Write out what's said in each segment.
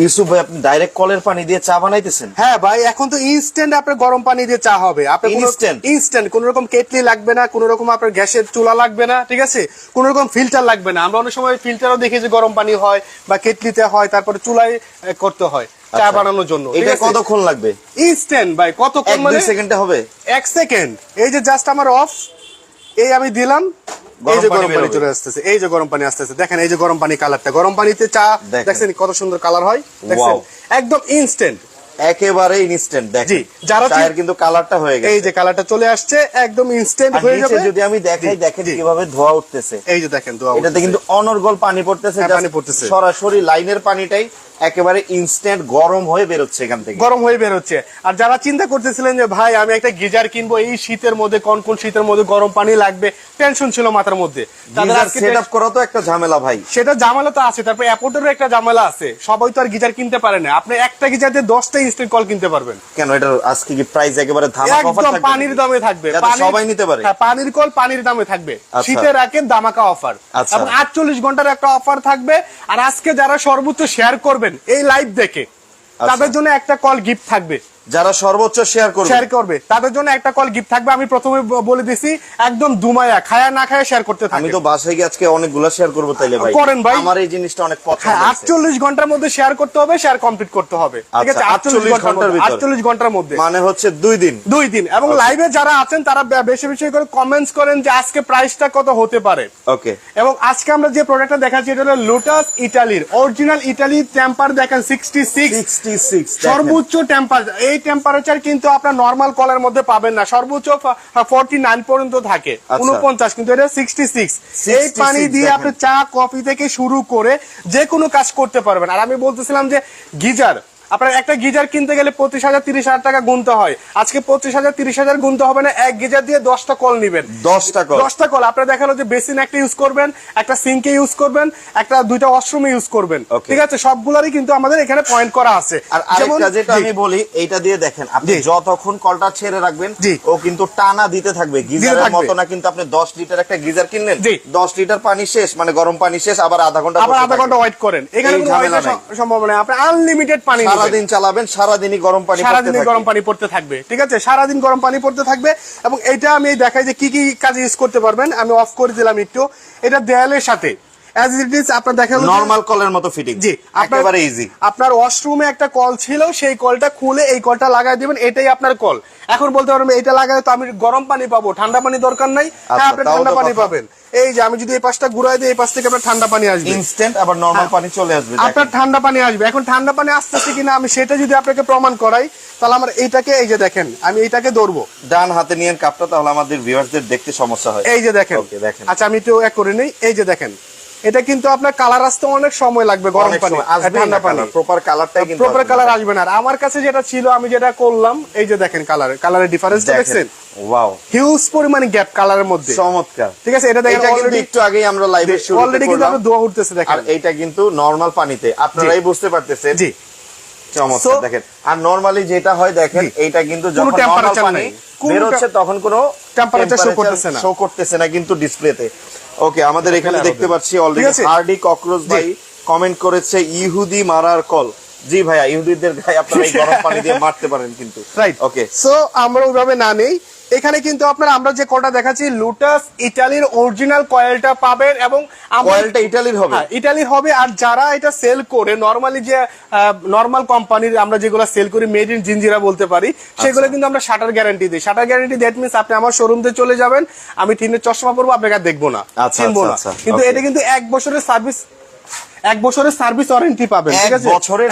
ইউসুফ ভাই, আপনি ডাইরেক্ট কলের পানি দিয়ে চা বানাইতেছেন? হ্যাঁ ভাই, এখন তো ইনস্ট্যান্ট আপনার গরম পানি দিয়ে চা হবে। আপনার ইনস্ট্যান্ট, কোন রকম কেটলি লাগবে না, কোন রকম আপনার গ্যাসের চুলা লাগবে না, ঠিক আছে? কোন রকম ফিল্টার লাগবে না। আমরা অনেক সময় ফিল্টারও দেখি যে গরম পানি হয় বা কেটলিতে হয়, তারপরে চুলায় করতে হয় চা বানানোর জন্য। এটা কতক্ষণ লাগবে? ইনস্ট্যান্ট ভাই, কতক্ষণ মানে 1-2 সেকেন্ডে হবে। 1 সেকেন্ড। এই যে জাস্ট আমার অফ, এই আমি দিলাম, এই যে গরম পানি চলে আসতেছে, এই যে গরম পানি আসতেছে, দেখেন এই যে গরম পানি কালারটা, গরম পানিতে চা দেখছেন কত সুন্দর কালার হয়, দেখছেন একদম ইনস্ট্যান্ট, একেবারে ইনস্ট্যান্ট। দেখেন যারা চায়ের কিন্তু কালারটা হয়ে গেছে, এই যে কালারটা চলে আসছে, একদম ইনস্ট্যান্ট হয়ে যাবে। যদি আমি দেখাই, দেখেন কিভাবে ধোয়া উঠতেছে, এই যে দেখেন ধোয়া, এটাতে কিন্তু অনর্গল পানি পড়তেছে, সরাসরি লাইনের পানিটাই একেবারে ইনস্ট্যান্ট গরম হয়ে বেরোচ্ছে, এখান থেকে গরম হয়ে বেরোচ্ছে। আর যারা চিন্তা করতেছিলেন যে ভাই আমি একটা গিজার কিনবো এই শীতের মধ্যে, কোন শীতের মধ্যে গরম পানি লাগবে, টেনশন ছিল মাথার মধ্যে, তাদের সেটআপ করা তো একটা ঝামেলা ভাই। সেটা ঝামেলা তো আছে, তারপর অ্যাপোর্টেরও একটা ঝামেলা আছে। সবাই তো আর গিজার কিনতে পারে না। আপনি একটা গিজার দিয়ে 10টা ইনস্ট্যান্ট কল কিনতে পারবেন। কেন? এটা আজকে কি প্রাইস একেবারে ধামাকা অফার থাকবে? পানির দামে থাকবে, সবাই নিতে পারে। হ্যাঁ, পানির কল পানির দামে থাকবে, শীতের আগে ধামাকা অফার, এবং 48 ঘন্টার একটা অফার থাকবে। আর আজকে যারা সর্বোচ্চ শেয়ার করবেন এই লাইভ দেখে, তাদের জন্য একটা কল গিফট থাকবে। যারা সর্বোচ্চ শেয়ার করবে তাদের জন্য একটা কল গিফট থাকবে। আমি প্রথমে বলে দিছি, একদম দুমায়া, খায়া না খায়া শেয়ার করতে থাকবে। আমি তো বাসায় গিয়ে আজকে অনেকগুলো শেয়ার করব। তাইলে ভাই করেন ভাই, আমার এই জিনিসটা অনেক পছন্দ। 48 ঘন্টার মধ্যে শেয়ার করতে হবে, শেয়ার কমপ্লিট করতে হবে, ঠিক আছে? 48 ঘন্টার মধ্যে, মানে হচ্ছে 2 দিন। এবং লাইভে যারা আছেন তারা বেশি বেশি করে কমেন্টস করেন যে আজকে প্রাইসটা কত হতে পারে। ওকে, এবং আজকে আমরা যে প্রোডাক্টটা দেখাচ্ছি এটা হলো লোটাস ইটালির অরিজিনাল ইটালি টেম্পার। দেখেন 66 সর্বোচ্চ টেম্পার। এই টেম্পারেচার কিন্তু আপনার নরমাল কলের মধ্যে পাবেন না, সর্বোচ্চ 49 পর্যন্ত থাকে, 49, কিন্তু এটা 66। এই পানি দিয়ে আপনি চা কফি থেকে শুরু করে যে কোনো কাজ করতে পারবেন। আর আমি বলতেছিলাম যে গিজার, আপনার একটা গিজার কিনতে গেলে 25,000 30,000 টাকা গুনতে হয়। আজকে 25,000 30,000 গুনতে হবে না, এক গিজার দিয়ে 10টা কল নিবেন। 10টা কল আপনার দেখালো যে বেসিন একটা ইউজ করবেন, একটা সিঙ্কে ইউজ করবেন, একটা 2টা ওয়াশরুমে ইউজ করবেন, ঠিক আছে? সবগুলারই কিন্তু আমাদের এখানে পয়েন্ট করা আছে। আর আরেকটা যেটা আমি বলি, এইটা দিয়ে দেখেন আপনি যতক্ষণ কলটা ছেড়ে রাখবেন ও কিন্তু টানা দিতে থাকবে, গিজারের মতো না। কিন্তু আপনি 10 লিটার একটা গিজার কিনলেন, 10 লিটার পানি শেষ মানে গরম পানি শেষ, আবার আধা ঘন্টা ওয়েট করেন। এখানে কোনো সম্ভব না, আপনি আনলিমিটেড পানি সারাদিন চালাবেন, সারাদিনই গরম পানি পড়তে থাকবে, ঠিক আছে? সারাদিন গরম পানি পড়তে থাকবে। এবং এটা আমি দেখাই যে কি কি কাজে ইউজ করতে পারবেন। আমি অফ করে দিলাম একটু, এটা দেয়ালের সাথে as it is আপনার দেখেন নরমাল কলের মতো ফিটিং, জি একেবারে ইজি। আপনার ওয়াশরুমে একটা কল ছিল, সেই কলটা খুলে এই কলটা লাগাই দিবেন, এটাই আপনার কল। এখন বলতে পারবেন এটা লাগালে তো আমি গরম পানি পাবো, ঠান্ডা পানি দরকার নাই। হ্যাঁ, আপনি ঠান্ডা পানি পাবেন। এই যে আমি যদি এই পাশটা ঘুরাই দিই, এই পাশ থেকে আপনার ঠান্ডা পানি আসবে ইনস্ট্যান্ট, আবার নরমাল পানি চলে আসবে, আপনার ঠান্ডা পানি আসবে। এখন ঠান্ডা পানি আসতেছে কিনা আমি সেটা যদি আপনাকে প্রমাণ করাই, তাহলে আমার এইটাকে, এই যে দেখেন আমি এইটাকে ধরবো, ডান হাতে নিয়ে কাপটা, তাহলে আমাদের ভিউয়ারদের দেখতে সমস্যা হয়। এই যে দেখেন, আচ্ছা আমি একটু এক করে নেই। এই যে দেখেন, এটা কিন্তু আপনার কালার আসতে অনেক সময় লাগবে, গরম পানি ঠান্ডা পানি প্রপার কালারটাই কিন্তু প্রপার কালার আসবে না। আর আমার কাছে যেটা ছিল, আমি যেটা করলাম, এই যে দেখেন কালারের ডিফারেন্সটা দেখছেন? ওয়াও, হিউজ পরিমাণে গ্যাপ কালারের মধ্যে, চমৎকার, ঠিক আছে? এটা দেখেন অলরেডি একটু আগেই আমরা লাইভে শুরু অলরেডি কিন্তু আমরা ধোয়া উঠতেছে, দেখেন। আর এইটা কিন্তু নরমাল পানিতে, আপনারাই বুঝতে পারতেছেন। জি, চমৎকার। দেখেন, আর নরমালি যেটা হয় দেখেন, এইটা কিন্তু যখন নরমাল পানি বের হচ্ছে তখন কোনো টেম্পারেচার শো করতেছে না কিন্তু ডিসপ্লেতে। ওকে, আমাদের এখানে দেখতে পাচ্ছি অলরেডি হার্ডি ককরোচ ভাই কমেন্ট করেছে, ইহুদি মারার কল। জি ভাইয়া, ইহুদিদের গায়ে আপনারা এই গরম পানি দিয়ে মারতে পারেন কিন্তু, রাইট? ওকে, সো আমরা ওইভাবে না নেই। এখানে কিন্তু আপনার আমরা যে কলটা দেখাচ্ছি, লোটাস ইটালির অরিজিনাল কয়েলটা পাবেন, এবং কয়েলটা ইটালির হবে, ইটালির হবে। আর যারা এটা সেল করে নরমালি, যে নরমাল কোম্পানির আমরা যেগুলো সেল করি, মেড ইন জিঞ্জিরা বলতে পারি, সেগুলো কিন্তু আমরা শাটার গ্যারান্টি দিই। শাটার গ্যারান্টি দ্যাট মিন্স আপনি আমার শোরুমে চলে যাবেন, আমি টিনের চশমা পরবো, আপনাকে দেখবো না, চিনবো না, কিন্তু এটা কিন্তু 1 বছরের সার্ভিস, 1 বছরের সার্ভিস ওয়ারেন্টি পাবেন, ঠিক আছে? 1 বছরের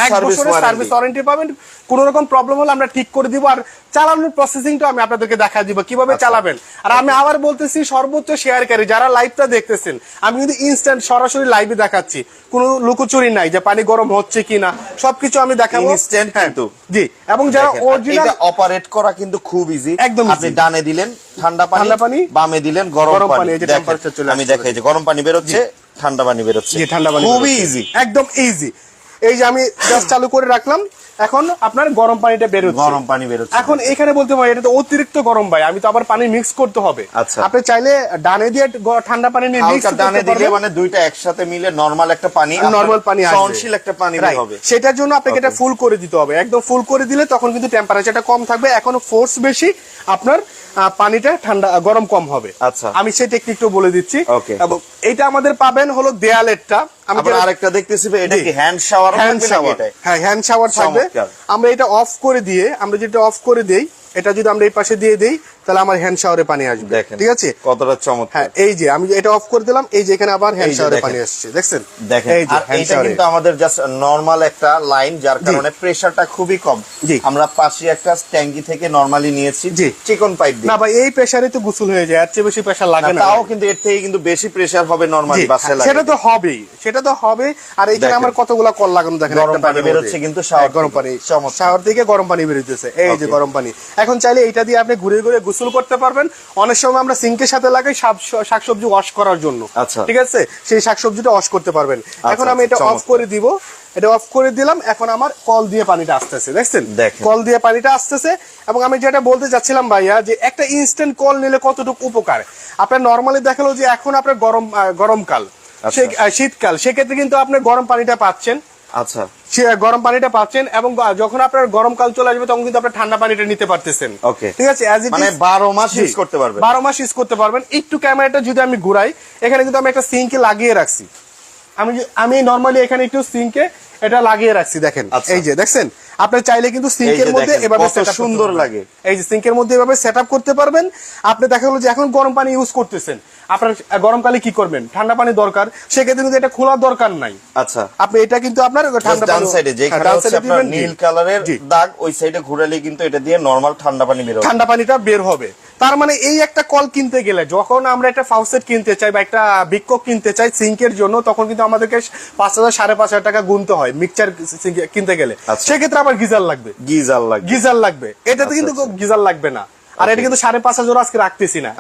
সার্ভিস ওয়ারেন্টি পাবেন। কোন রকম প্রবলেম হলে আমরা ঠিক করে দিব। আর চালানোর প্রসেসিংটা আমি আপনাদেরকে দেখা দিব কিভাবে চালাবেন। আর আমি আবার বলতেছি, সর্বোচ্চ শেয়ারকারী যারা লাইভটা দেখতেছেন, আমি কিন্তু ইনস্ট্যান্ট সরাসরি লাইভে দেখাচ্ছি, কোনো লুকোচুরি নাই যে পানি গরম হচ্ছে কিনা, সবকিছু আমি দেখাবো ইনস্ট্যান্ট কিন্তু। জি, এবং যারা অরিজিনাল, এটা অপারেট করা কিন্তু খুব ইজি, একদম। আপনি ডানে দিলেন ঠান্ডা পানি, বামে দিলেন গরম পানি, আমি দেখাই যে গরম পানি বের হচ্ছে, ঠান্ডা পানি বের হচ্ছে, খুবই ইজি, একদম ইজি। এই যে আমি জাস্ট চালু করে রাখলাম, এখন আপনার গরম পানিটা বের হচ্ছে, গরম পানি বের হচ্ছে। এখন এখানে বলতে পারি এটা তো অতিরিক্ত গরম ভাই, আমি তো আবার পানি মিক্স করতে হবে। আচ্ছা, আপনি চাইলে ডানে দিয়ে ঠান্ডা পানি নিয়ে মিক্স করতে ডানে দিলে পারবেন, মানে দুইটা একসাথে মিলে নরমাল একটা পানি, নরমাল পানি আসবে, সহনশীল একটা পানি বের হবে। সেটার জন্য আপনাকে এটা ফুল করে দিতে হবে, একদম ফুল করে দিলে তখন কিন্তু টেম্পারেচারটা কম থাকবে, এখন ফোর্স বেশি, আপনার পানিটা ঠান্ডা গরম কম হবে। আচ্ছা, আমি সেই টেকনিকটা বলে দিচ্ছি। ওকে, এবং এটা আমাদের পাবেন হলো দেয়ালেরটা। আমি আরেকটা দেখতেছি এটা কি হ্যান্ড শাওয়ার থাকবে নাকি? এটা হ্যাঁ, হ্যান্ড শাওয়ার থাকবে। আমরা এটা অফ করে দিয়ে, আমরা যেটা অফ করে দেই, এটা যদি আমরা এই পাশে দিয়ে দেই তাহলে আমার হ্যান্ড শাওয়ারে পানি আসবে। ঠিক আছে, কতটা চমৎকার। হ্যাঁ, এই যে আমি এটা অফ করে দিলাম, এই যে এখানে আবার হ্যান্ড শাওয়ারে পানি আসছে, দেখছেন? দেখেন, আর এটা কিন্তু আমাদের জাস্ট নরমাল একটা লাইন, যার কারণে প্রেসারটা খুবই কম। আমরা পাশে একটা ট্যাঙ্কি থেকে নরমালি নিয়েছি চিকন পাইপ দিয়ে। না ভাই, এই প্রেসারে তো গোসল হয়ে যায়, এর চেয়ে বেশি প্রেসার লাগে না। তাও কিন্তু এর থেকে কিন্তু বেশি প্রেসার হবে নরমালি বাসায় লাগে। সেটা তো হবেই, সেটা তো হবে। আর এখানে আমার কতগুলা কল লাগানো, দেখেন গরম পানি বের হচ্ছে কিন্তু শাওয়ার, গরম পানি, শাওয়ার থেকে গরম পানি বের হচ্ছে, এই যে গরম পানি। এখন চাইলে এটা দিয়ে আপনি ঘুরে ঘুরে গোসল করতে পারবেন। অনেক সময় আমরা সিঙ্কের সাথে লাগাই শাকসবজি ওয়াশ করার জন্য, ঠিক আছে, সেই শাকসবজিটা ওয়াশ করতে পারবেন। এখন আমি এটা অফ করে দিব, এটা অফ করে দিলাম। এখন আমার কল দিয়ে পানিটা আসতেছে, দেখছেন? কল দিয়ে পানিটা আসতেছে। এবং আমি যেটা বলতে চাচ্ছিলাম ভাইয়া, যে একটা ইনস্ট্যান্ট কল নিলে কতটুকু উপকার। আপনার নরমালি দেখালো যে এখন আপনার গরমকাল, শীতকাল, সেক্ষেত্রে কিন্তু আপনি গরম পানিটা পাচ্ছেন। আচ্ছা, গরম পানিটা পাচ্ছেন, এবং যখন আপনার গরমকাল চলে আসবে তখন কিন্তু আপনি ঠান্ডা পানিটা নিতে পারতেছেন। ঠিক আছে, মানে 12 মাস ইউজ করতে পারবেন, 12 মাস ইউজ করতে পারবেন। একটু ক্যামেরাটা যদি আমি ঘুরাই, এখানে কিন্তু আমি একটা সিঙ্কে লাগিয়ে রাখছি। আমি নরমালি এখানে একটু সিঙ্কে এটা লাগিয়ে রাখছি, দেখেন, এই যে দেখছেন। আপনি চাইলে কিন্তু সিঙ্কের মধ্যে এভাবে সুন্দর লাগে, এই যে সিঙ্কের মধ্যে এভাবে সেটআপ করতে পারবেন। আপনি দেখা গেল যে এখন গরম পানি ইউজ করতেছেন, আপনার গরমকালে কি করবেন, ঠান্ডা পানি দরকার, সেক্ষেত্রে কিন্তু এটা খোলার দরকার নাই। আচ্ছা, আপনি এটা কিন্তু আপনার ঠান্ডা ডান সাইডে যেখানে হচ্ছে আপনার নীল কালারের দাগ, ওই সাইডে ঘুরালে কিন্তু এটা দিয়ে নরমাল ঠান্ডা পানি বের হবে, ঠান্ডা পানিটা বের হবে। তার মানে এই একটা কল কিনতে গেলে, যখন আমরা একটা ফাউসেট কিনতে চাই বা একটা বিককক কিনতে চাই সিঙ্কের জন্য, তখন কিন্তু আমাদেরকে 5,000 5,500 টাকা গুনতে হয় মিক্সচার কিনতে গেলে। সেক্ষেত্রে আবার গিজার লাগবে, গিজার লাগবে। এটাতে কিন্তু গিজার লাগবে না। আর এটা কিন্তু 5,500 আজকে রাখতেছি না।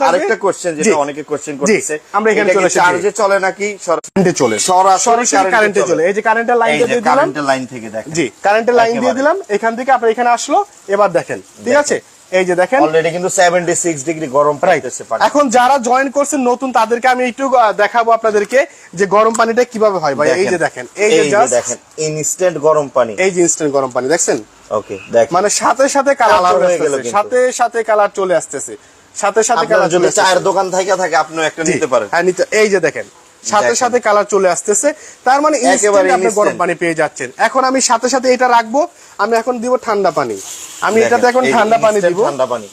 আরেকটা কোশ্চেন, যেটা অনেকে কোশ্চেন করতেছে, আমরা এখানে চলে এসেছি, চার্জে চলে নাকি কারেন্টে চলে? সরাসরি কারেন্টে চলে। এই যে কারেন্টের লাইন দিয়ে দিলাম, কারেন্টের লাইন থেকে দেখেন, জি, কারেন্টের লাইন দিয়ে দিলাম এখান থেকে, আপনার এখানে আসলো। এবার দেখেন, ঠিক আছে, এই যে দেখেন অলরেডি কিন্তু 76 ডিগ্রি গরম পাইতেছে পানি। এখন যারা জয়েন করছেন নতুন, তাদেরকে আমি একটু দেখাবো আপনাদেরকে যে গরম পানিটা কিভাবে হয় ভাই। এই যে দেখেন, এই যে জাস্ট দেখেন ইনস্ট্যান্ট গরম পানি, এই যে ইনস্ট্যান্ট গরম পানি, দেখছেন? ওকে, দেখেন, মানে সাথে সাথে কালার হয়ে গেল, সাথে সাথে কালার চলে আসতেছে, সাথে সাথে কালার চলে আসছে। চায়ের দোকান থেকে আপনিও একটা নিতে পারেন। হ্যাঁ, নিতে। এই যে দেখেন, সাথে সাথে কালার চলে আসতেছে, তার মানে ইনস্ট্যান্ট আপনি গরম পানি পেয়ে যাচ্ছেন। এখন আমি সাথে সাথে এটা রাখবো, আমি এখন দিব ঠান্ডা পানি। আমি এটাতে এখন ঠান্ডা পানি দিব, ঠান্ডা পানি।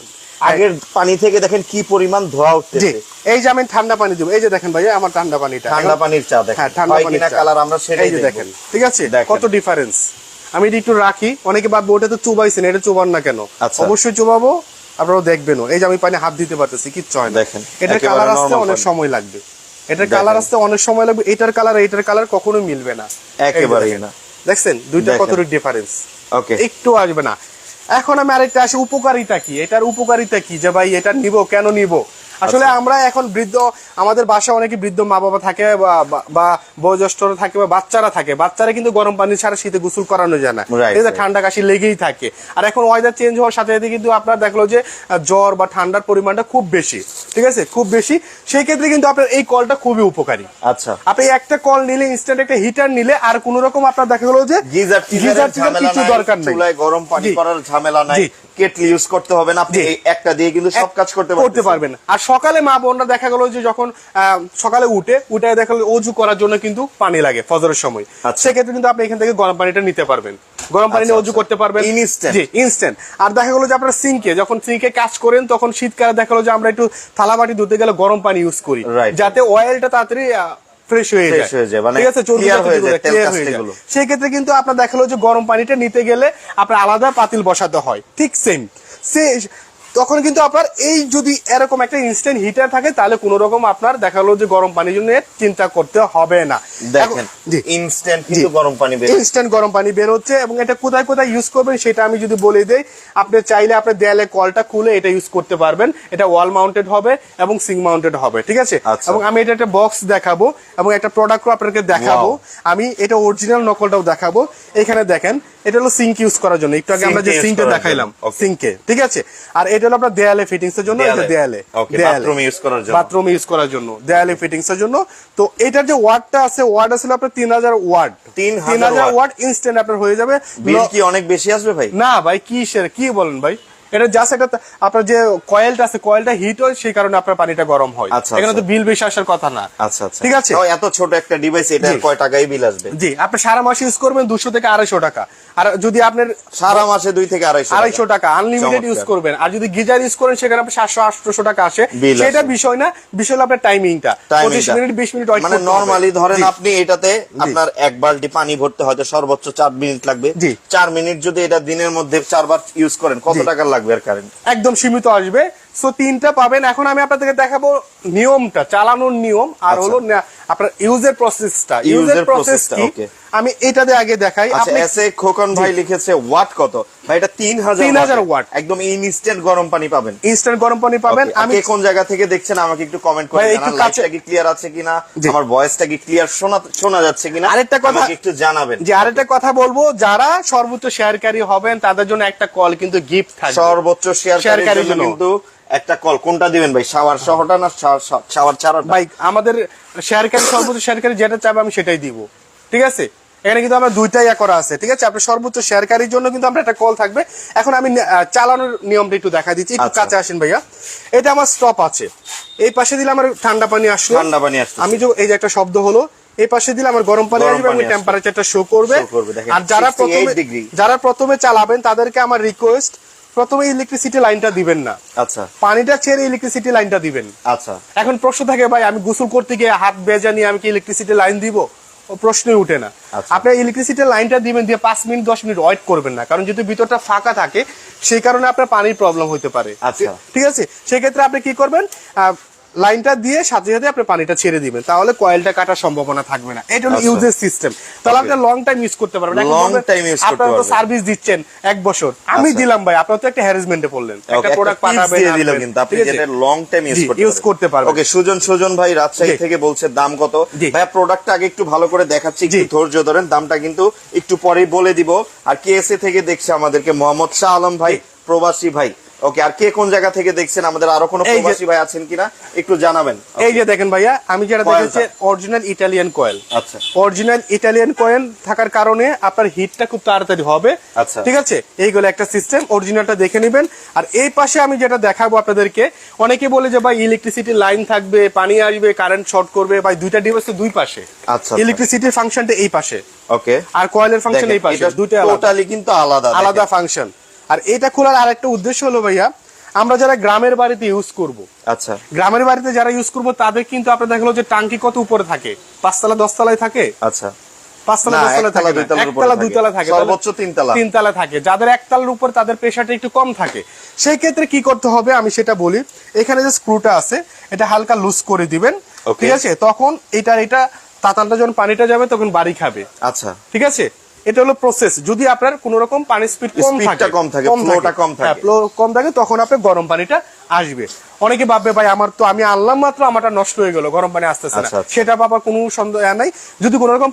আগের পানি থেকে দেখেন কি পরিমাণ ধোঁয়া উঠতেছে। এই যে আমি ঠান্ডা পানি দিব, এই যে দেখেন ভাইয়া আমার ঠান্ডা পানিটা, ঠান্ডা পানির চা দেখেন, হ্যাঁ, ঠান্ডা পানির কালার আমরা সেটাই দেখেন, ঠিক আছে, কত ডিফারেন্স। আমি এটা একটু রাখি, অনেকে ভাববে ওটা তো চুবাইছেন, এটা চুবান না কেন? অবশ্যই চুবাবো, আপনারাও দেখবেন। এই যে আমি পানি হাত দিতে পারতেছি, কিচ্ছু হয় না। দেখেন, এটার কালার আসতে অনেক সময় লাগবে, এটার কালার আসতে অনেক সময় লাগবে। এটার কালার এটার কালার কখনো মিলবে না, একেবারেই না। দেখছেন দুইটা কতটুকু ডিফারেন্স, ওকে, একটু আসবে না। এখন আমি আরেকটা আসি, উপকারিতা কি, এটার উপকারিতা কি, যে ভাই এটা নিব, কেন নিব? আসলে আমরা এখন বৃদ্ধ, আমাদের বাসায় অনেকে বৃদ্ধ মা বাবা থাকে বা বয়োজ্যেষ্ঠরা থাকে বা বাচ্চারা থাকে, বাচ্চারা কিন্তু গরম পানি ছাড়া শীতে গোসল করানো যায় না, ঠান্ডা কাশি লেগেই থাকে। আর এখন ওয়েদার চেঞ্জ হওয়ার সাথে সাথে কিন্তু আপনার দেখলো যে জ্বর বা ঠান্ডার পরিমাণটা খুব বেশি, ঠিক আছে, খুব বেশি। সেই ক্ষেত্রে কিন্তু আপনার এই কলটা খুবই উপকারী। আচ্ছা, আপনি একটা কল নিলে, ইনস্ট্যান্ট একটা হিটার নিলে, আর কোন রকম আপনার দেখা গেলো যে গিজার কিছু দরকার নেই, চুলায় গরম পানি করার ঝামেলা নাই, কেটলি ইউজ করতে হবে না, আপনি একটা দিয়ে কিন্তু সব কাজ করতে পারবেন। আর সকালে মা বোনরা দেখা গেল যে যখন সকালে উঠে দেখা গেল অজু করার জন্য কিন্তু পানি লাগে ফজরের সময়, সেক্ষেত্রে কিন্তু আপনি এখান থেকে গরম পানিটা নিতে পারবেন, গরম পানি নিয়ে অজু করতে পারবেন ইনস্ট্যান্ট। আর দেখা গেলো যে আপনার সিঙ্কে, যখন সিঙ্কে কাজ করেন, তখন শীতকালে দেখা গেলো যে আমরা একটু থালা বাটি ধুতে গেলে গরম পানি ইউজ করি, যাতে অয়েলটা তাড়াতাড়ি ফ্রেশ হয়ে যায়, ঠিক আছে, ক্লিয়ার হয়ে যায়। সেই ক্ষেত্রে কিন্তু আপনার দেখালো যে গরম পানিটা নিতে গেলে আপনার আলাদা পাতিল বসাতে হয়, ঠিক সেম তখন কিন্তু আপনার এই যদি এরকম একটা ইনস্ট্যান্ট হিটার থাকে তাহলে কোনো রকম আপনার দেখালো যে গরম পানির জন্য চিন্তা করতে হবে না। দেখেন ইনস্ট্যান্ট কিন্তু গরম পানি বের হচ্ছে, ইনস্ট্যান্ট গরম পানি বের হচ্ছে। এবং এটা কোথায় কোথায় ইউজ করবেন সেটা আমি যদি বলে দেই, আপনি চাইলে আপনার দেয়ালে কলটা খুলে এটা ইউজ করতে পারবেন। এটা ওয়াল মাউন্টেড হবে এবং সিং মাউন্টেড হবে, ঠিক আছে। এবং আমি এটা একটা বক্স দেখাবো এবং একটা প্রোডাক্টও আপনাকে দেখাবো। আমি এটা অরিজিনাল নকলটাও দেখাবো। এখানে দেখেন এটা হলো সিঙ্ক ইউজ করার জন্য, একটু আগে আমরা যে সিঙ্কটা দেখাইলাম সিঙ্কে, ঠিক আছে। আর এটা হলো আপনার দেয়ালে ফিটিংস এর জন্য, এটা দেয়ালে বাথরুমে ইউজ করার জন্য, বাথরুমে ইউজ করার জন্য দেয়ালে ফিটিংস এর জন্য। তো এটার যে ওয়াটটা আছে, ওয়াট আছে আপনার 3000 ওয়াট, 3000 ওয়াট ইনস্ট্যান্ট আপনার হয়ে যাবে। বিল কি অনেক বেশি আসবে ভাই? না ভাই, কি বলেন ভাই, এটা জাস্ট এটা আপনার যে কয়েলটা আছে, কয়েলটা হিট হয়, সেই কারণে আপনার পানিটা গরম হয়। এখানে তো বিল বেশি আসার কথা না। আচ্ছা আচ্ছা, ঠিক আছে। এত ছোট একটা ডিভাইস, এটা কয় টাকায় বিল আসবে? জি, আপনি সারা মাস ইউজ করবেন 200 থেকে 250 টাকা। আর যদি আপনার সারা মাসে 2 থেকে 250 টাকা আনলিমিটেড ইউজ করবেন, আর যদি গিজার ইউজ করেন সেখানে আপনি 700-800 টাকা আসে। সেটা বিষয় না, বিষয় হলো আপনার টাইমিংটা, 25 মিনিট 20 মিনিট ওয়েট মানে নরমালি ধরেন আপনি এটাতে আপনার এক বালতি পানি ভরতে হয়তো সর্বোচ্চ 4 মিনিট লাগবে। 4 মিনিট যদি এটা দিনের মধ্যে 4 বার ইউজ করেন, কত টাকা লাগবে আর কারেন্ট? একদম সীমিত আসবে। সো তিনটা পাবেন। এখন আমি আপনাদেরকে দেখাবো নিয়মটা, চালানোর নিয়ম, আর হলো আপনার ইউজের প্রসেসটা। ইউজের প্রসেস কি আমি এটাতে আগে দেখাই। আপনি এসে খোকন ভাই লিখেছে ওয়াট কত ভাই? এটা 3000 ওয়াট, একদম ইনস্ট্যান্ট গরম পানি পাবেন, ইনস্ট্যান্ট গরম পানি পাবেন। আমি কোন জায়গা থেকে দেখছেন আমাকে একটু কমেন্ট করে জানান, লাইটটা কি ক্লিয়ার আছে কিনা, আমার ভয়েসটা কি ক্লিয়ার শোনা যাচ্ছে কিনা, আরেকটা কথা আমাকে একটু জানাবেন। যে আরেকটা কথা বলবো, যারা সর্বোচ্চ শেয়ারকারী হবেন তাদের জন্য একটা কল কিন্তু গিফট থাকবে। সর্বোচ্চ শেয়ারকারীর জন্য কিন্তু একটা কল। কোনটা দিবেন ভাই, শাওয়ার সহটা না শাওয়ার ছাড়াটা? ভাই আমাদের শেয়ারকারী, সর্বোচ্চ শেয়ারকারী যেটা চাইবে আমি সেটাই দিব, ঠিক আছে। এখানে কিন্তু আমরা দুইটাই করা আছে, ঠিক আছে। আপনার সর্বোচ্চ শেয়ারকারীর জন্য কিন্তু আমরা একটা কল থাকবে। এখন আমি চালানোর নিয়মটা একটু দেখা দিচ্ছি, একটু কাছে আসেন ভাইয়া। এটা আমার স্টপ আছে, এই পাশে দিলে আমার ঠান্ডা পানি আসলো, ঠান্ডা পানি আসছে। আমি যে এই যে একটা শব্দ হলো, এই পাশে দিলে আমার গরম পানি আসবে এবং টেম্পারেচারটা শো করবে। আর যারা প্রথমে চালাবেন তাদেরকে আমার রিকোয়েস্ট, প্রথমে ইলেকট্রিসিটি লাইনটা দিবেন না। আচ্ছা, পানিটা ছেড়ে ইলেকট্রিসিটি লাইনটা দিবেন। আচ্ছা। এখন প্রশ্ন থাকে ভাই, আমি গোসল করতে গিয়ে হাত বেজা নিয়ে আমি কি ইলেকট্রিসিটি লাইন দিব? ও প্রশ্নই উঠে না। আপনি ইলেকট্রিসিটি লাইনটা দিবেন, দিয়ে 5 মিনিট 10 মিনিট ওয়েট করবেন না, কারণ যদি ভিতরটা ফাঁকা থাকে সেই কারণে আপনার পানির প্রবলেম হতে পারে। ঠিক আছে, সেই ক্ষেত্রে আপনি কি করবেন, লাইনটা দিয়ে সাথে সাথে আপনি পানিটা ছেড়ে দিবেন, তাহলে কয়েলটা কাটার সম্ভাবনা থাকবে না। এটা হলো ইউজের সিস্টেম। তাহলে আপনি লং টাইম ইউজ করতে পারবেন। আপনারা তো সার্ভিস দিচ্ছেন 1 বছর, আমি দিলাম ভাই, আপনারা তো একটা হ্যারাসমেন্টে পড়লেন, একটা প্রোডাক্ট পাঠাবেন দিয়ে দিলাম, কিন্তু আপনি যেটা লং টাইম ইউজ করতে পারবেন। ওকে, সুজন ভাই রাজশাহী থেকে বলছে দাম কত? ভাই প্রোডাক্টটা আগে একটু ভালো করে দেখাচ্ছি, একটু ধৈর্য ধরেন, দামটা কিন্তু একটু পরেই বলে দিব। আর কেএসএ থেকে দেখছে আমাদেরকে মোহাম্মদ শাহ আলম ভাই, প্রবাসী ভাই। ওকে, আর কে কোন জায়গা থেকে দেখছেন, আমাদের আরো কোনো প্রবাসী ভাই আছেন কিনা একটু জানাবেন। এই যে দেখেন ভাইয়া, আমি যেটা দেখাচ্ছি অরিজিনাল ইটালিয়ান কয়েল। আচ্ছা, অরিজিনাল ইটালিয়ান কয়েল থাকার কারণে আপনার হিটটা খুব তাড়াতাড়ি হবে। আচ্ছা, ঠিক আছে, এইগুলো একটা সিস্টেম, অরিজিনালটা দেখে নেবেন। আর এই পাশে আমি যেটা দেখাবো আপনাদেরকে, অনেকে বলে যে ভাই ইলেকট্রিসিটি লাইন থাকবে, পানি আসবে, কারেন্ট শর্ট করবে। ভাই দুইটা ডিভাইস তো দুই পাশে। আচ্ছা, ইলেকট্রিসিটির ফাংশনটা এই পাশে, ওকে, আর কয়েলের ফাংশন এই পাশে, দুইটা টোটালি কিন্তু আলাদা ফাংশন। আর এটা খোলার আরেকটা উদ্দেশ্য হলো ভাইয়া, আমরা যারা গ্রামের বাড়িতে ইউজ করব, আচ্ছা, গ্রামের বাড়িতে যারা ইউজ করব তাদের কিন্তু আপনার দেখলো যে টাঙ্কি কত উপরে থাকে, 5 তলা 10 তলায় থাকে। আচ্ছা, 5 তলা 10 তলা থাকে, 1 তলা 2 তলা থাকে, সর্বোচ্চ 3 তলা থাকে। যাদের 1 তলার উপর তাদের প্রেসারটা একটু কম থাকে। সেই ক্ষেত্রে কি করতে হবে আমি সেটা বলি। এখানে যে স্ক্রুটা আছে এটা হালকা লুজ করে দিবেন, ঠিক আছে। তখন এটা তাতালটা যখন পানিটা যাবে তখন বাড়ি খাবে। আচ্ছা, ঠিক আছে, এটা হলো প্রসেস। যদি আপনার কোন রকম পানির স্পিড কম থাকে তখন আপনার গরম পানিটা আসবে। অনেকে ভাববে ভাই আমি আনলাম মাত্র আমারটা নষ্ট হয়ে গেল, গরম পানি আসতেছে না। সেটা বাবার কোনো সন্দেহ নাই। যদি কোন রকম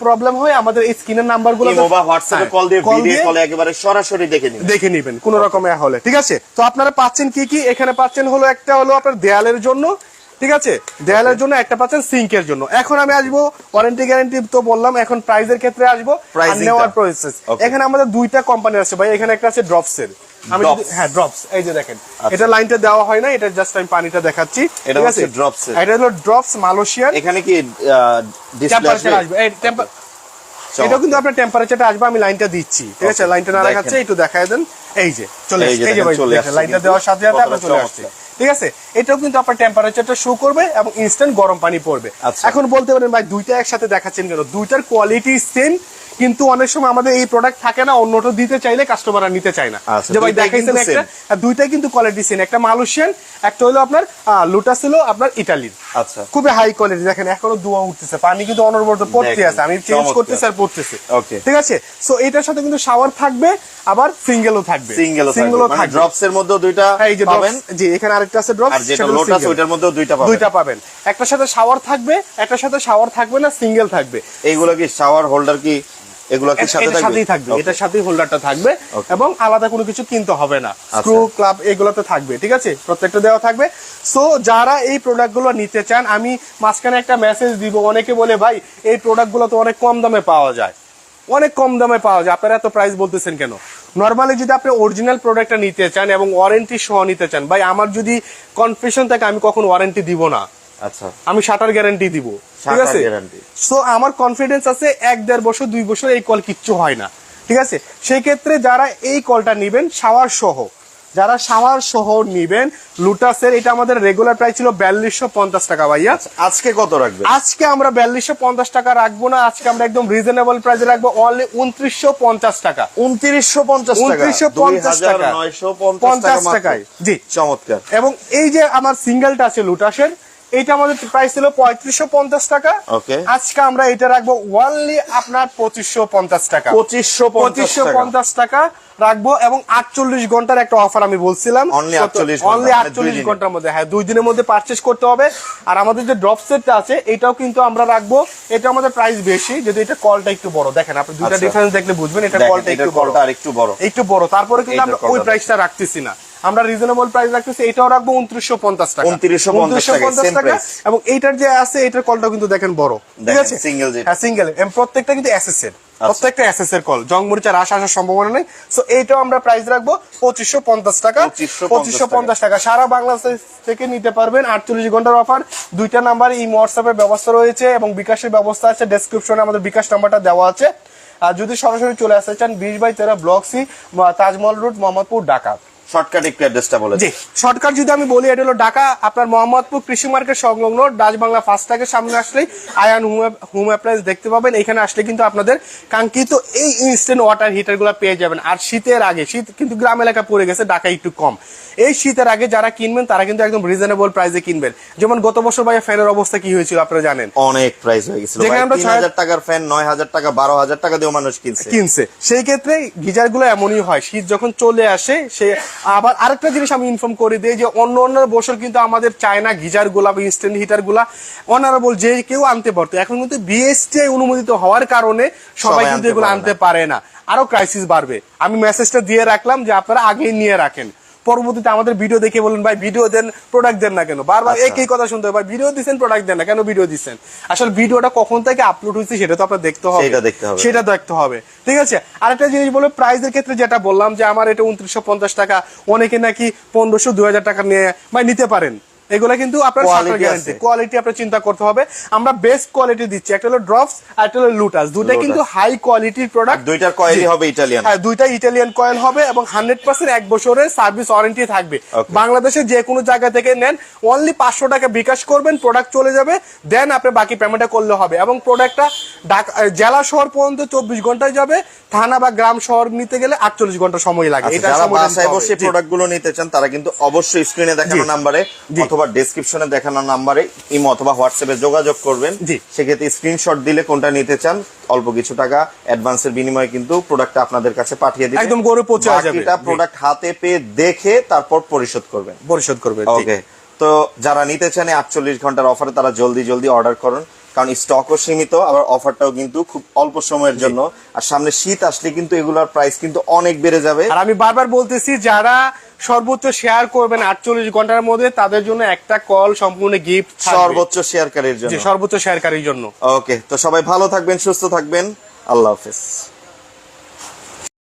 প্রবলেম হয় আমাদের এই স্ক্রিনের নাম্বারগুলো হোয়াটসঅ্যাপে কল দিয়ে ভিডিও কলে একেবারে সরাসরি দেখে নেবেন কোন রকম হলে। ঠিক আছে, তো আপনারা পাচ্ছেন কি এখানে পাচ্ছেন হলো একটা হলো আপনার দেয়ালের জন্য, ঠিক আছে, দেয়ালের জন্য, একটা পাচ্ছেন সিঙ্কের জন্য। এখন আমি আসবো ওয়ারেন্টি গ্যারান্টি তো বললাম, এখন প্রাইসের ক্ষেত্রে আসবো, নেওয়ার প্রসেস। এখানে আমাদের দুইটা কোম্পানি আছে ভাই। এখানে একটা আছে ড্রপস এর, আমি ড্রপস, এই যে দেখেন এটা লাইনটা দেওয়া হয় না, এটা জাস্ট আমি পানিটা দেখাচ্ছি। ঠিক আছে, ড্রপস, এটা হলো ড্রপস মালয়েশিয়ান। এখানে কি টেম্পারেচার আসবে, এই এটা কিন্তু আপনার টেম্পারেচারটা আসবে, আমি লাইনটা দিচ্ছি। ঠিক আছে, লাইনটা না দেখাচ্ছে একটু দেখায় দেন। এই যে চলে আসছে, এই যে ভাই লাইনটা দেওয়ার সাথে সাথে আপনার চলে আসছে। ঠিক আছে, এটাও কিন্তু আপনার টেম্পারেচারটা শো করবে এবং ইনস্ট্যান্ট গরম পানি পড়বে। এখন বলতে পারেন ভাই দুইটা একসাথে দেখাচ্ছেন কেন? দুইটার কোয়ালিটি সেম, কিন্তু অনেক সময় আমাদের এই প্রোডাক্ট থাকে না, অন্যটা দিতে চাইলে কাস্টমাররা নিতে চায় না। যে ভাই দেখাইছেন একটা, দুইটাই কিন্তু কোয়ালিটি সেম, একটা মালয়েশিয়ান, একটা হলো আপনার লুটাস হলো আপনার ইতালির। আচ্ছা, খুবই হাই কোয়ালিটি। দেখেন এখনো ধোঁয়া উঠতেছে, পানি কিন্তু অনবরত পড়তে আছে, আমি চেঞ্জ করতেছি আর পড়তেছি। ওকে, ঠিক আছে। সো এটার সাথে কিন্তু শাওয়ার থাকবে, আবার সিঙ্গেলও থাকবে। সিঙ্গেলও থাকবে, ড্রপস এর মধ্যেও দুইটা পাবেন। জি, এখানে আরেকটা আছে ড্রপস, আর যেটা লোটাস ওইটার মধ্যেও দুইটা পাবেন। একটার সাথে শাওয়ার থাকবে, একটার সাথে শাওয়ার থাকবে না, সিঙ্গেল থাকবে। এইগুলো কি শাওয়ার হোল্ডার কি এগুলো কি সাথেই থাকবে? এটার সাথেই হোল্ডারটা থাকবে এবং আলাদা কোনো কিছু কিনতে হবে না। স্ক্রু ক্লাব এগুলোতে থাকবে, ঠিক আছে, প্রত্যেকটা দেওয়া থাকবে। সো যারা এই প্রোডাক্টগুলো নিতে চান, আমি মাঝখানে একটা মেসেজ দিব। অনেকে বলে ভাই এই প্রোডাক্টগুলো তো অনেক কম দামে পাওয়া যায়, অনেক কম দামে পাওয়া যায়, আপনারা এত প্রাইস বলতেছেন কেন? নরমালি যদি আপনি অরিজিনাল প্রোডাক্টটা নিতে চান এবং ওয়ারেন্টি সহ নিতে চান, ভাই আমার যদি কনফিউশন থাকে আমি কখন ওয়ারেন্টি দিব না। আচ্ছা, আমি শাটার গ্যারান্টি দিব, ঠিক আছে। সো আমার কনফিডেন্স আছে 1-1.5 বছর 2 বছর এই কল কিচ্ছু হয় না, ঠিক আছে। সেই ক্ষেত্রে যারা এই কলটা নিবেন শাওয়ার সহ, যারা শাওয়ার সহ নিবেন লুটাসের, এটা আমাদের রেগুলার প্রাইস ছিল 4250 টাকা ভাইয়া। আজকে কত রাখবেন? আজকে আমরা 4250 টাকা রাখবো না, আজকে আমরা একদম রিজনেবল প্রাইসে রাখবো, অনলি 2950 টাকা। 2950 টাকা, 2950 টাকায়। জি, চমৎকার। এবং এই যে আমার সিঙ্গেলটা আছে লুটাসের, এইটা আমাদের প্রাইস ছিল 3550 টাকা। ওকে, আজকে আমরা এটা রাখবো অনলি আপনার 2550 টাকা। 2550 টাকা রাখবো। এবং 48 ঘন্টার একটা অফার আমি বলছিলাম, অনলি 48 ঘন্টার মধ্যে, হ্যাঁ 2 দিনের মধ্যে পারচেজ করতে হবে। আর আমাদের যে ড্রপ সেটটা আছে এটাও কিন্তু আমরা রাখবো, এটা আমাদের প্রাইস বেশি, যদি এটা কলটা একটু বড়, দেখেন আপনি দুইটা ডিফারেন্স দেখলে বুঝবেন, এটা কলটা একটু বড়, তারপরে কিন্তু আমরা ওই প্রাইসটা রাখতেছি না, আমরা রিজনেবল প্রাইস রাখতেছি। এটাও রাখবো 2950 টাকা, 2950 টাকা। এবং এইটার যে আছে এটার কলটা কিন্তু দেখেন বড়, ঠিক আছে, সিঙ্গেল, হ্যাঁ সিঙ্গেল, প্রত্যেকটা কিন্তু এসএস এর, প্রত্যেকটা এসএস এর কল, জংমরিচা রাশ আসার সম্ভাবনা নেই। সো এইটাও আমরা প্রাইস রাখবো 2550 টাকা। 2550 টাকা সারা বাংলাদেশ থেকে নিতে পারবেন। 48 ঘন্টার অফার। দুইটা নাম্বার এই হোয়াটসঅ্যাপের ব্যবস্থা রয়েছে এবং বিকাশের ব্যবস্থা আছে, ডেসক্রিপশনে আমাদের বিকাশ নাম্বারটা দেওয়া আছে। আর যদি সরাসরি চলে আসতে চান 20/13 block C, Taj Mahal road, Mohammadpur, Dhaka. Shortcut একটু অ্যাড্রেসটা বলে। জি, শর্টকাট যদি আমি বলি, এটা হলো ঢাকা আপনার মোহাম্মদপুর কৃষি মার্কেট সংলগ্ন ডাচ বাংলা ফাস্ট্যাগের সামনে আসলেই আয়ান হোম অ্যাপ্লায়েন্স দেখতে পাবেন। এখানে আসলে কিন্তু আপনাদের কাঙ্ক্ষিত এই ইনস্ট্যান্ট ওয়াটার হিটার গুলো পেয়ে যাবেন। আর শীতের আগে, শীত কিন্তু গ্রাম এলাকা পড়ে গেছে, ঢাকায় একটু কম, এই শীতের আগে যারা কিনবেন তারা কিন্তু একদম রিজনেবল প্রাইসে কিনবেন। যেমন গত বছর ভাই ফ্যানের অবস্থা কি হয়েছিল আপনারা জানেন, অনেক প্রাইস হয়ে গেছিল, 3000 টাকার ফ্যান 9000 টাকা 12000 টাকা দিয়ে মানুষ কিনছে। সেই ক্ষেত্রে গিজার গুলো এমনই হয়, শীত যখন চলে আসে সে আবার আরেকটা জিনিস আমি ইনফর্ম করে দিই যে অন্য বছর কিন্তু আমাদের চায়না গিজার গুলা বা ইনস্ট্যান্ট হিটার গুলা অনারেবল যে কেউ আনতে পারতো, এখন কিন্তু বিএসটিআই অনুমোদিত হওয়ার কারণে সবাই কিন্তু এগুলো আনতে পারে না, আরো ক্রাইসিস বাড়বে। আমি মেসেজটা দিয়ে রাখলাম যে আপনারা আগেই নিয়ে রাখেন, পরবর্তীতে আমাদের ভিডিও দেখে বলেন ভাই ভিডিও দেন, প্রোডাক্ট দেন না কেন, বারবার একই কথা শুনতে হবে, ভাই ভিডিও দিচ্ছেন প্রোডাক্ট দেন না কেন, ভিডিও দিচ্ছেন। আসলে ভিডিওটা কখন থেকে আপলোড হয়েছে সেটা তো আপনার দেখতে হবে, সেটা দেখতে হবে, ঠিক আছে। আরেকটা জিনিস বলে প্রাইসের ক্ষেত্রে যেটা বললাম যে আমার এটা 2950 টাকা, অনেকে নাকি 1500-2000 টাকা নিয়ে ভাই নিতে পারেন, এগুলা কিন্তু আপনার গ্যারান্টি, কোয়ালিটি আপনার চিন্তা করতে হবে। আমরা বেস্ট কোয়ালিটি দিচ্ছি, একটা হলো ড্রপস আর একটা হলো লুটাস, দুটো কিন্তু হাই কোয়ালিটির প্রোডাক্ট। দুইটার কয়েলই হবে ইতালিয়ান, হ্যাঁ দুইটা ইতালিয়ান কয়েল হবে এবং 100% 1 বছরের সার্ভিস ওয়ারেন্টি থাকবে। বাংলাদেশের যে কোনো জায়গা থেকে নেন অনলি 500 টাকা বিকাশ করবেন, প্রোডাক্ট চলে যাবে, দেন আপনি বাকি পেমেন্টটা করলে হবে। এবং প্রোডাক্টটা জেলা শহর পর্যন্ত 24 ঘন্টায় যাবে, থানা বা গ্রাম শহর নিতে গেলে 48 ঘন্টা সময় লাগে। এটা যারা বাসায় বসে প্রোডাক্টগুলো নিতে চান তারা কিন্তু অবশ্যই স্ক্রিনে দেখানো নম্বরে অথবা ডেসক্রিপশনে দেখানো নাম্বারে ইমো অথবা হোয়াটসঅ্যাপে যোগাযোগ করবেন। সেক্ষেত্রে স্ক্রিনশট দিলে কোনটা নিতে চান অল্প কিছু টাকা অ্যাডভান্সের বিনিময়ে কিন্তু প্রোডাক্টটা আপনাদের কাছে পাঠিয়ে দিবেন, একদম গরু পৌঁছে যাবে। এটা প্রোডাক্ট হাতে পেয়ে দেখে তারপর পরিশোধ করবেন। ওকে, তো যারা নিতে চান 48 ঘন্টার অফারে তারা জলদি অর্ডার করুন, কারণ স্টকও সীমিত, আবার অফারটাও কিন্তু খুব অল্প সময়ের জন্য। আর সামনে শীত আসলে কিন্তু এগুলোর প্রাইস কিন্তু অনেক বেড়ে যাবে। আর আমি বারবার বলতেছি যারা সর্বোচ্চ শেয়ার করবেন 48 ঘন্টার মধ্যে তাদের জন্য একটা কল সম্পূর্ণ গিফট, সর্বোচ্চ শেয়ারকারীর জন্য। ওকে, তো সবাই ভালো থাকবেন, সুস্থ থাকবেন, আল্লাহ হাফেজ।